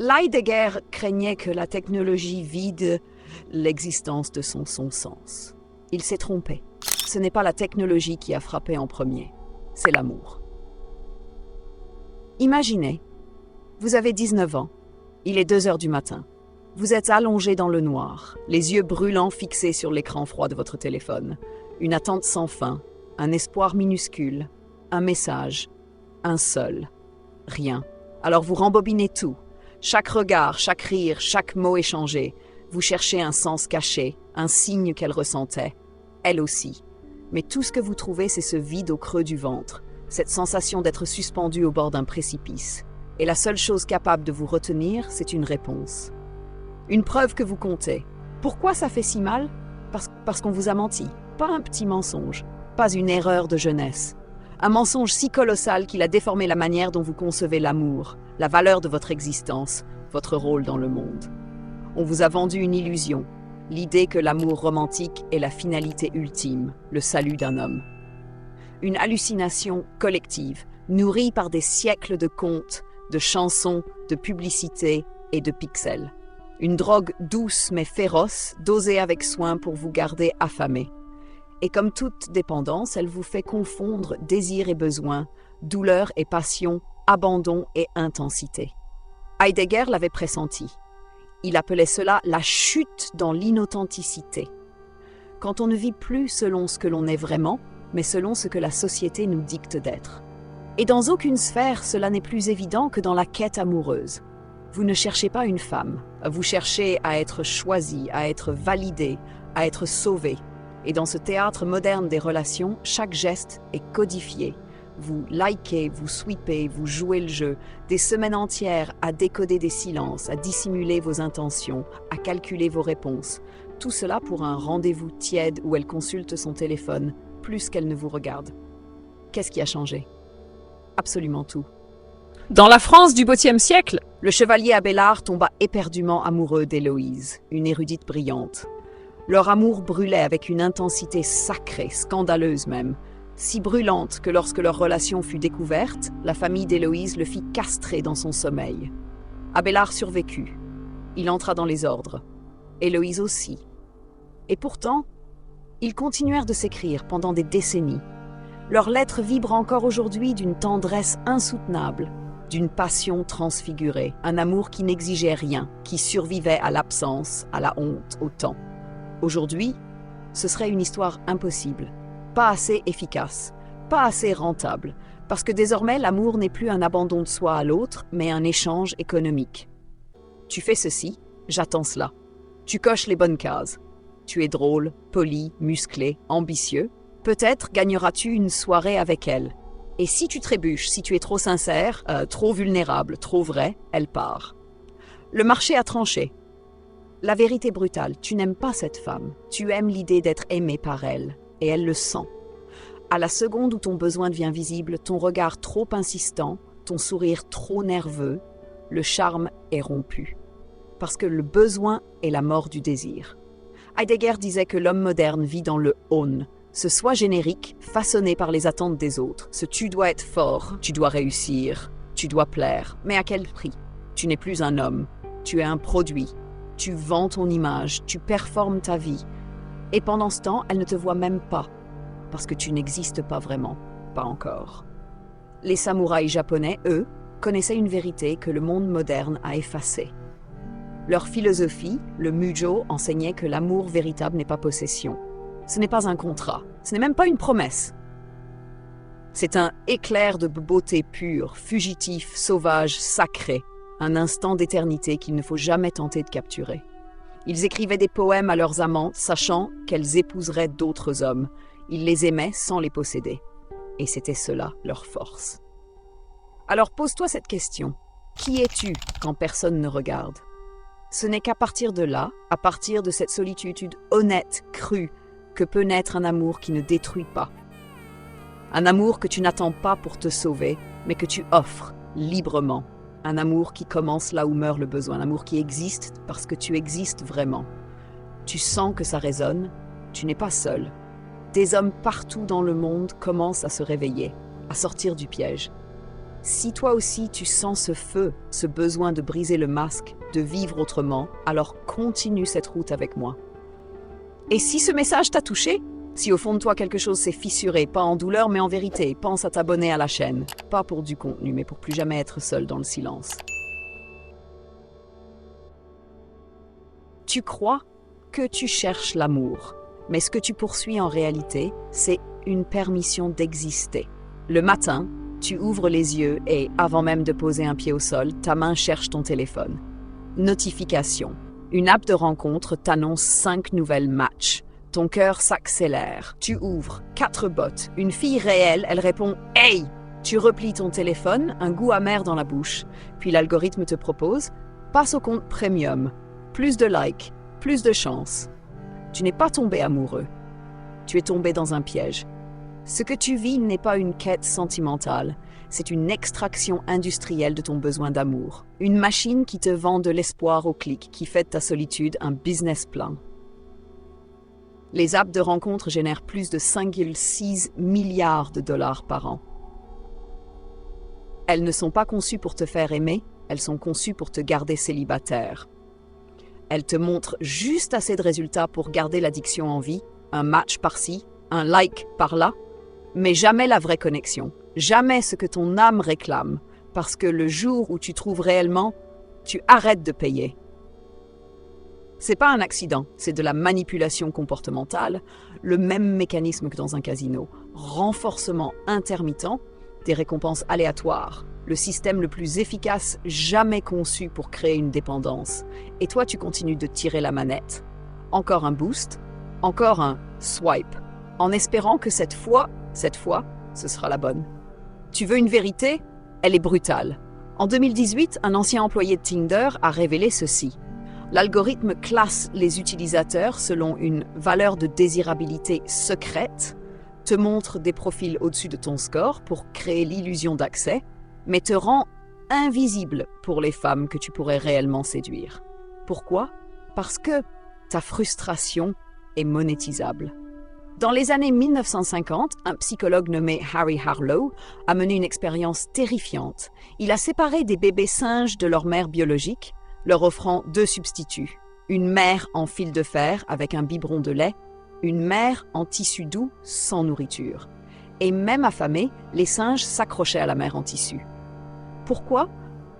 Heidegger craignait que la technologie vide l'existence de son sens. Il s'est trompé. Ce n'est pas la technologie qui a frappé en premier, c'est l'amour. Imaginez, vous avez 19 ans, il est 2 heures du matin. Vous êtes allongé dans le noir, les yeux brûlants fixés sur l'écran froid de votre téléphone. Une attente sans fin, un espoir minuscule, un message, un seul, rien. Alors vous rembobinez tout. Chaque regard, chaque rire, chaque mot échangé. Vous cherchez un sens caché, un signe qu'elle ressentait. Elle aussi. Mais tout ce que vous trouvez, c'est ce vide au creux du ventre, cette sensation d'être suspendu au bord d'un précipice. Et la seule chose capable de vous retenir, c'est une réponse. Une preuve que vous comptez. Pourquoi ça fait si mal? Parce qu'on vous a menti. Pas un petit mensonge, pas une erreur de jeunesse. Un mensonge si colossal qu'il a déformé la manière dont vous concevez l'amour, la valeur de votre existence, votre rôle dans le monde. On vous a vendu une illusion, l'idée que l'amour romantique est la finalité ultime, le salut d'un homme. Une hallucination collective, nourrie par des siècles de contes, de chansons, de publicités et de pixels. Une drogue douce mais féroce, dosée avec soin pour vous garder affamé. Et comme toute dépendance, elle vous fait confondre désir et besoin, douleur et passion, abandon et intensité. Heidegger l'avait pressenti. Il appelait cela la chute dans l'inauthenticité. Quand on ne vit plus selon ce que l'on est vraiment, mais selon ce que la société nous dicte d'être. Et dans aucune sphère, cela n'est plus évident que dans la quête amoureuse. Vous ne cherchez pas une femme, vous cherchez à être choisi, à être validé, à être sauvé. Et dans ce théâtre moderne des relations, chaque geste est codifié. Vous likez, vous sweepez, vous jouez le jeu, des semaines entières à décoder des silences, à dissimuler vos intentions, à calculer vos réponses. Tout cela pour un rendez-vous tiède où elle consulte son téléphone, plus qu'elle ne vous regarde. Qu'est-ce qui a changé? Absolument tout. Dans la France du XXe siècle, le chevalier Abélard tomba éperdument amoureux d'Héloïse, une érudite brillante. Leur amour brûlait avec une intensité sacrée, scandaleuse même, si brûlante que lorsque leur relation fut découverte, la famille d'Héloïse le fit castrer dans son sommeil. Abélard survécut. Il entra dans les ordres. Héloïse aussi. Et pourtant, ils continuèrent de s'écrire pendant des décennies. Leurs lettres vibrent encore aujourd'hui d'une tendresse insoutenable, d'une passion transfigurée, un amour qui n'exigeait rien, qui survivait à l'absence, à la honte, au temps. Aujourd'hui, ce serait une histoire impossible, pas assez efficace, pas assez rentable, parce que désormais l'amour n'est plus un abandon de soi à l'autre, mais un échange économique. Tu fais ceci, j'attends cela. Tu coches les bonnes cases. Tu es drôle, poli, musclé, ambitieux. Peut-être gagneras-tu une soirée avec elle. Et si tu trébuches, si tu es trop sincère, trop vulnérable, trop vrai, elle part. Le marché a tranché. La vérité brutale, tu n'aimes pas cette femme. Tu aimes l'idée d'être aimé par elle, et elle le sent. À la seconde où ton besoin devient visible, ton regard trop insistant, ton sourire trop nerveux, le charme est rompu. Parce que le besoin est la mort du désir. Heidegger disait que l'homme moderne vit dans le Ohn, ce soi générique façonné par les attentes des autres. Ce tu dois être fort, tu dois réussir, tu dois plaire. Mais à quel prix? Tu n'es plus un homme, tu es un produit. Tu vends ton image, tu performes ta vie. Et pendant ce temps, elle ne te voit même pas, parce que tu n'existes pas vraiment, pas encore. Les samouraïs japonais, eux, connaissaient une vérité que le monde moderne a effacée. Leur philosophie, le Mujo, enseignait que l'amour véritable n'est pas possession. Ce n'est pas un contrat, ce n'est même pas une promesse. C'est un éclair de beauté pure, fugitif, sauvage, sacré, un instant d'éternité qu'il ne faut jamais tenter de capturer. Ils écrivaient des poèmes à leurs amantes, sachant qu'elles épouseraient d'autres hommes. Ils les aimaient sans les posséder. Et c'était cela leur force. Alors pose-toi cette question. Qui es-tu quand personne ne regarde? Ce n'est qu'à partir de là, à partir de cette solitude honnête, crue, que peut naître un amour qui ne détruit pas. Un amour que tu n'attends pas pour te sauver, mais que tu offres librement. Un amour qui commence là où meurt le besoin, un amour qui existe parce que tu existes vraiment. Tu sens que ça résonne, tu n'es pas seul. Des hommes partout dans le monde commencent à se réveiller, à sortir du piège. Si toi aussi tu sens ce feu, ce besoin de briser le masque, de vivre autrement, alors continue cette route avec moi. Et si ce message t'a touché, si au fond de toi quelque chose s'est fissuré, pas en douleur mais en vérité, pense à t'abonner à la chaîne. Pas pour du contenu, mais pour plus jamais être seul dans le silence. Tu crois que tu cherches l'amour, mais ce que tu poursuis en réalité, c'est une permission d'exister. Le matin, tu ouvres les yeux et, avant même de poser un pied au sol, ta main cherche ton téléphone. Notification. Une app de rencontre t'annonce 5 nouvelles matchs. Ton cœur s'accélère. Tu ouvres 4 bots. Une fille réelle, elle répond « Hey !» Tu replies ton téléphone, un goût amer dans la bouche. Puis l'algorithme te propose « Passe au compte premium. Plus de likes, plus de chance. » Tu n'es pas tombé amoureux. Tu es tombé dans un piège. Ce que tu vis n'est pas une quête sentimentale, c'est une extraction industrielle de ton besoin d'amour. Une machine qui te vend de l'espoir au clic, qui fait de ta solitude un business plan. Les apps de rencontre génèrent plus de 5,6 milliards de dollars par an. Elles ne sont pas conçues pour te faire aimer, elles sont conçues pour te garder célibataire. Elles te montrent juste assez de résultats pour garder l'addiction en vie, un match par-ci, un like par-là, mais jamais la vraie connexion, jamais ce que ton âme réclame, parce que le jour où tu trouves réellement, tu arrêtes de payer. C'est pas un accident, c'est de la manipulation comportementale, le même mécanisme que dans un casino, renforcement intermittent, des récompenses aléatoires, le système le plus efficace jamais conçu pour créer une dépendance. Et toi, tu continues de tirer la manette. Encore un boost, encore un swipe, en espérant que cette fois, ce sera la bonne. Tu veux une vérité? Elle est brutale. En 2018, un ancien employé de Tinder a révélé ceci. L'algorithme classe les utilisateurs selon une valeur de désirabilité secrète, te montre des profils au-dessus de ton score pour créer l'illusion d'accès, mais te rend invisible pour les femmes que tu pourrais réellement séduire. Pourquoi? Parce que ta frustration est monétisable. Dans les années 1950, un psychologue nommé Harry Harlow a mené une expérience terrifiante. Il a séparé des bébés singes de leur mère biologique, leur offrant 2 substituts. Une mère en fil de fer avec un biberon de lait, une mère en tissu doux sans nourriture. Et même affamés, les singes s'accrochaient à la mère en tissu. Pourquoi?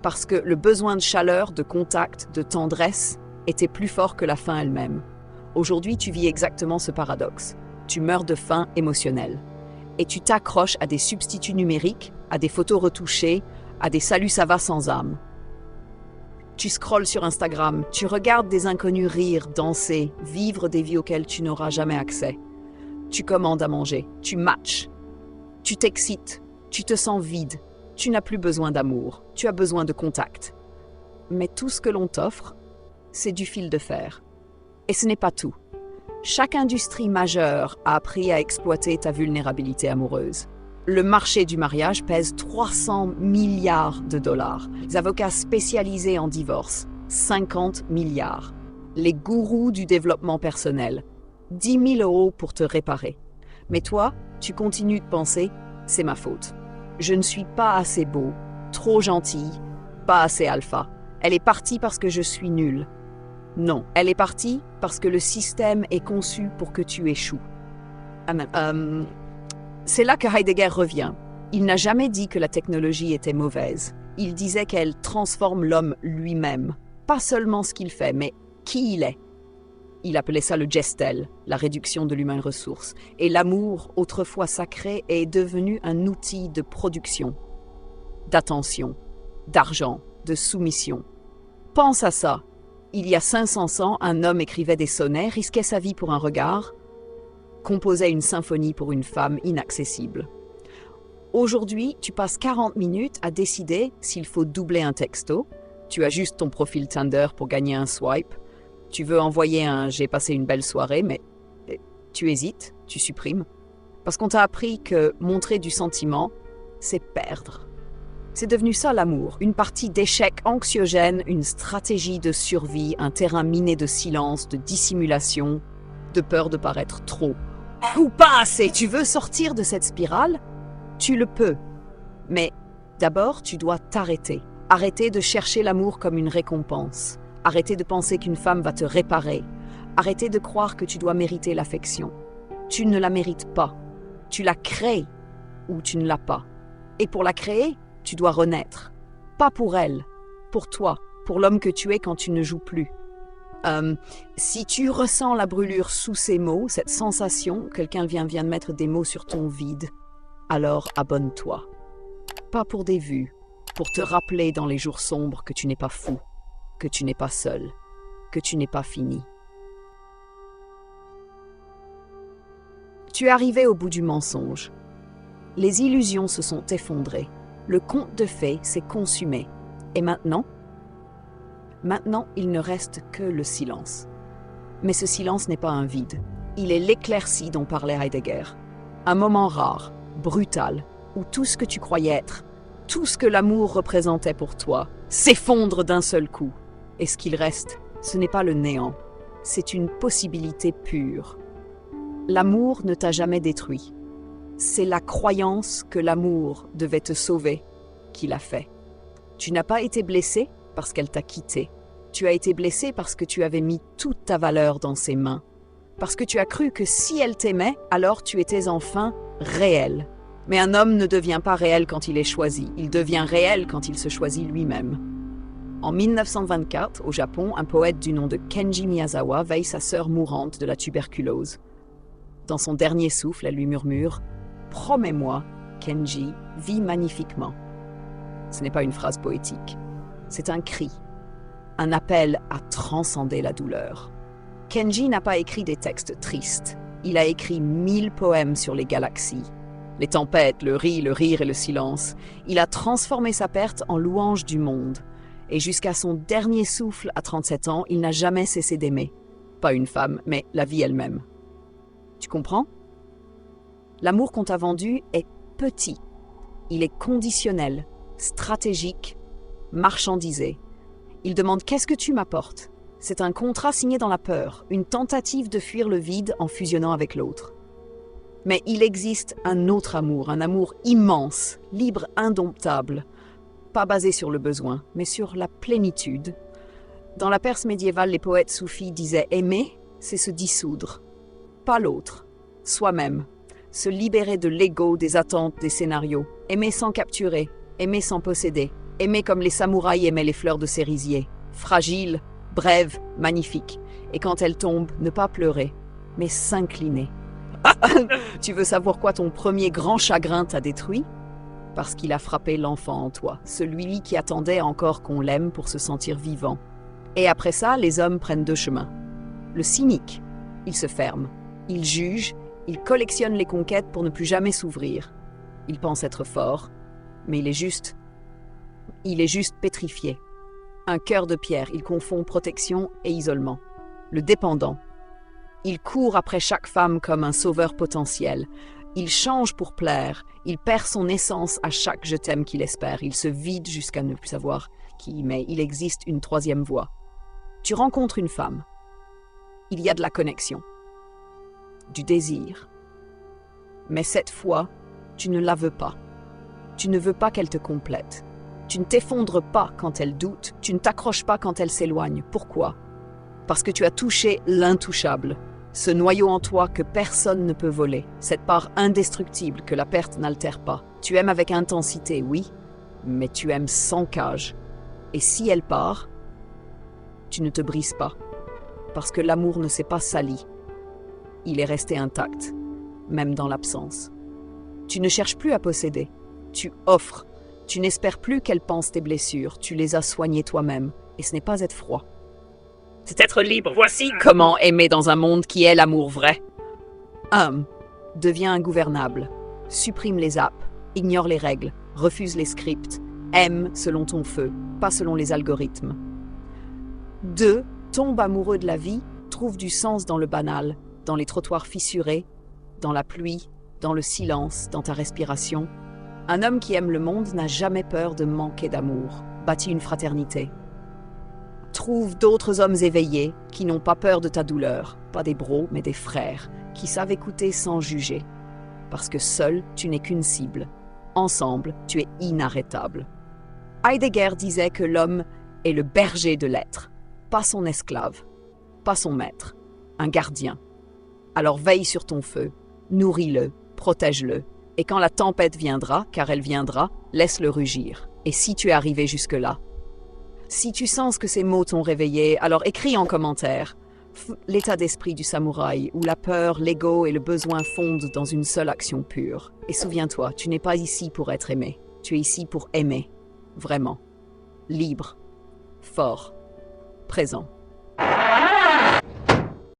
Parce que le besoin de chaleur, de contact, de tendresse était plus fort que la faim elle-même. Aujourd'hui, tu vis exactement ce paradoxe. Tu meurs de faim émotionnelle. Et tu t'accroches à des substituts numériques, à des photos retouchées, à des saluts ça va sans âme. Tu scrolles sur Instagram, tu regardes des inconnus rire, danser, vivre des vies auxquelles tu n'auras jamais accès. Tu commandes à manger, tu matches, tu t'excites, tu te sens vide, tu n'as plus besoin d'amour, tu as besoin de contact. Mais tout ce que l'on t'offre, c'est du fil de fer. Et ce n'est pas tout. Chaque industrie majeure a appris à exploiter ta vulnérabilité amoureuse. Le marché du mariage pèse 300 milliards de dollars. Les avocats spécialisés en divorce, 50 milliards. Les gourous du développement personnel, 10 000 € pour te réparer. Mais toi, tu continues de penser, c'est ma faute. Je ne suis pas assez beau, trop gentil, pas assez alpha. Elle est partie parce que je suis nulle. Non, elle est partie parce que le système est conçu pour que tu échoues. C'est là que Heidegger revient. Il n'a jamais dit que la technologie était mauvaise. Il disait qu'elle transforme l'homme lui-même. Pas seulement ce qu'il fait, mais qui il est. Il appelait ça le gestel, la réduction de l'humain ressource. Et l'amour, autrefois sacré, est devenu un outil de production, d'attention, d'argent, de soumission. Pense à ça. Il y a 500 ans, un homme écrivait des sonnets, risquait sa vie pour un regard, composait une symphonie pour une femme inaccessible. Aujourd'hui, tu passes 40 minutes à décider s'il faut doubler un texto, tu ajustes ton profil Tinder pour gagner un swipe, tu veux envoyer un « j'ai passé une belle soirée », mais tu hésites, tu supprimes. Parce qu'on t'a appris que montrer du sentiment, c'est perdre. C'est devenu ça l'amour, une partie d'échec anxiogène, une stratégie de survie, un terrain miné de silence, de dissimulation, de peur de paraître trop ou pas assez. Tu veux sortir de cette spirale? Tu le peux. Mais D'abord, tu dois t'arrêter. Arrêter de chercher l'amour comme une récompense. Arrêter de penser qu'une femme va te réparer. Arrêter de croire que tu dois mériter l'affection. Tu ne la mérites pas. Tu la crées ou tu ne l'as pas. Et pour la créer, tu dois renaître. Pas pour elle, pour toi, pour l'homme que tu es quand tu ne joues plus. Si tu ressens la brûlure sous ces mots, cette sensation, quelqu'un vient de mettre des mots sur ton vide, alors abonne-toi. Pas pour des vues, pour te rappeler dans les jours sombres que tu n'es pas fou, que tu n'es pas seul, que tu n'es pas fini. Tu es arrivé au bout du mensonge. Les illusions se sont effondrées. Le conte de fées s'est consumé. Et maintenant, il ne reste que le silence. Mais ce silence n'est pas un vide. Il est l'éclaircie dont parlait Heidegger. Un moment rare, brutal, où tout ce que tu croyais être, tout ce que l'amour représentait pour toi, s'effondre d'un seul coup. Et ce qu'il reste, ce n'est pas le néant, c'est une possibilité pure. L'amour ne t'a jamais détruit. C'est la croyance que l'amour devait te sauver qui l'a fait. Tu n'as pas été blessé parce qu'elle t'a quitté. Tu as été blessé parce que tu avais mis toute ta valeur dans ses mains. Parce que tu as cru que si elle t'aimait, alors tu étais enfin réel. Mais un homme ne devient pas réel quand il est choisi. Il devient réel quand il se choisit lui-même. En 1924, au Japon, un poète du nom de Kenji Miyazawa veille sa sœur mourante de la tuberculose. Dans son dernier souffle, elle lui murmure « Promets-moi, Kenji, vis magnifiquement ». Ce n'est pas une phrase poétique, c'est un cri, un appel à transcender la douleur. Kenji n'a pas écrit des textes tristes, il a écrit 1000 poèmes sur les galaxies, les tempêtes, le rire et le silence. Il a transformé sa perte en louange du monde. Et jusqu'à son dernier souffle à 37 ans, il n'a jamais cessé d'aimer. Pas une femme, mais la vie elle-même. Tu comprends? L'amour qu'on t'a vendu est petit. Il est conditionnel, stratégique, marchandisé. Il demande « Qu'est-ce que tu m'apportes ?» C'est un contrat signé dans la peur, une tentative de fuir le vide en fusionnant avec l'autre. Mais il existe un autre amour, un amour immense, libre, indomptable, pas basé sur le besoin, mais sur la plénitude. Dans la Perse médiévale, les poètes soufis disaient « Aimer, c'est se dissoudre. » Pas l'autre, soi-même. Se libérer de l'ego, des attentes, des scénarios. Aimer sans capturer, aimer sans posséder. Aimer comme les samouraïs aimaient les fleurs de cerisier. Fragile, brève, magnifique. Et quand elles tombent, ne pas pleurer, mais s'incliner. Tu veux savoir quoi ton premier grand chagrin t'a détruit? Parce qu'il a frappé l'enfant en toi, celui qui attendait encore qu'on l'aime pour se sentir vivant. Et après ça, les hommes prennent deux chemins. Le cynique, il se ferme, il juge, il collectionne les conquêtes pour ne plus jamais s'ouvrir. Il pense être fort, mais il est juste pétrifié. Un cœur de pierre, il confond protection et isolement. Le dépendant, il court après chaque femme comme un sauveur potentiel. Il change pour plaire, il perd son essence à chaque je t'aime qu'il espère. Il se vide jusqu'à ne plus savoir qui, mais il existe une troisième voie. Tu rencontres une femme. Il y a de la connexion, du désir. Mais cette fois, tu ne la veux pas. Tu ne veux pas qu'elle te complète. Tu ne t'effondres pas quand elle doute, tu ne t'accroches pas quand elle s'éloigne. Pourquoi? Parce que tu as touché l'intouchable, ce noyau en toi que personne ne peut voler, cette part indestructible que la perte n'altère pas. Tu aimes avec intensité, oui, mais tu aimes sans cage. Et si elle part, tu ne te brises pas, parce que l'amour ne s'est pas sali. Il est resté intact, même dans l'absence. Tu ne cherches plus à posséder, tu offres. Tu n'espères plus qu'elle pense tes blessures, tu les as soignées toi-même, et ce n'est pas être froid. C'est être libre, voici Comment aimer dans un monde qui est l'amour vrai? Deviens ingouvernable, supprime les apps, ignore les règles, refuse les scripts, aime selon ton feu, pas selon les algorithmes. 2. Tombe amoureux de la vie, trouve du sens dans le banal, dans les trottoirs fissurés, dans la pluie, dans le silence, dans ta respiration. Un homme qui aime le monde n'a jamais peur de manquer d'amour, bâtit une fraternité. Trouve d'autres hommes éveillés qui n'ont pas peur de ta douleur, pas des bros, mais des frères, qui savent écouter sans juger. Parce que seul, tu n'es qu'une cible. Ensemble, tu es inarrêtable. Heidegger disait que l'homme est le berger de l'être, pas son esclave, pas son maître, un gardien. Alors veille sur ton feu, nourris-le, protège-le, et quand la tempête viendra, car elle viendra, laisse-le rugir. Et si tu es arrivé jusque-là, si tu sens que ces mots t'ont réveillé, alors écris en commentaire l'état d'esprit du samouraï, où la peur, l'ego et le besoin fondent dans une seule action pure. Et souviens-toi, tu n'es pas ici pour être aimé, tu es ici pour aimer, vraiment, libre, fort, présent.